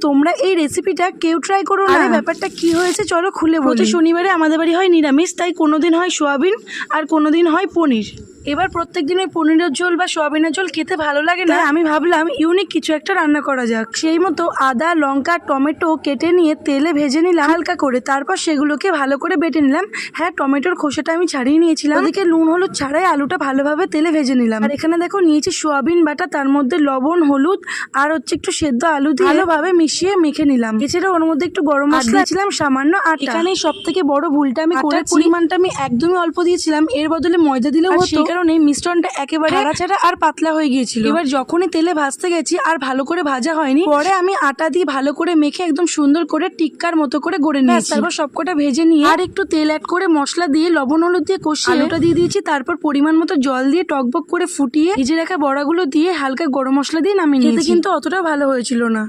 তোমরা এই রেসিপিটা কেউ ট্রাই করো না। আরে ব্যাপারটা কি হয়েছে চলো খুলে বলি। প্রতি শনিবারে আমাদের বাড়ি হয় নিরামিষ, তাই কোনোদিন হয় সোয়াবিন আর কোনোদিন হয় পনির। এবার প্রত্যেকদিন ওই পনিরের ঝোল বা সোয়াবিনের ঝোল খেতে ভালো লাগে না, আমি ভাবলাম ইউনিক কিছু একটা রান্না করা যাক। সেই মতো আদা, লঙ্কা, টমেটো কেটে নিয়ে তেলে ভেজে নিলাম হালকা করে, তারপর সেগুলোকে ভালো করে বেটে নিলাম। হ্যাঁ, টমেটোর খোসাটা আমি ছাড়িয়ে নিয়েছিলাম। ওদিকে নুন হলুদ ছাড়াই আলুটা ভালোভাবে তেলে ভেজে নিলাম। আর এখানে দেখো নিয়েছি সোয়াবিন বাটা, তার মধ্যে লবণ, হলুদ আর হচ্ছে একটু সেদ্ধ আলু দিয়ে ভালোভাবে মিশিয়ে মেখে নিলাম। এছাড়া ওর মধ্যে একটু গরম মশলা দিয়েছিলাম, সামান্য আটা। এখানেই সব থেকে বড় ভুলটা আমি করেছি, পরিমাণটা আমি একদমই অল্প দিয়েছিলাম, এর বদলে ময়দা দিলেও হতো। কারণে মিশ্রণটা একেবারে ছাড়া আর পাতলা হয়ে গিয়েছিল। এবার যখনই তেলে ভাজতে গেছি আর ভালো করে ভাজা হয়নি, পরে আমি আটা দিয়ে ভালো করে মেখে একদম সুন্দর করে টিক্কার মতো করে গড়ে নিয়েছি। তারপর সবকটা ভেজে নিয়ে আর একটু তেল অ্যাড করে মশলা দিয়ে লবণ হলুদ দিয়ে কষিয়ে আলুটা দিয়ে দিয়েছি। তারপর পরিমাণ মতো জল দিয়ে টকবক করে ফুটিয়ে ভেজে রাখা বড়াগুলো দিয়ে হালকা গরম মশলা দিয়ে নামিয়ে নিয়েছি। কিন্তু অতটা ভালো হয়েছিল না।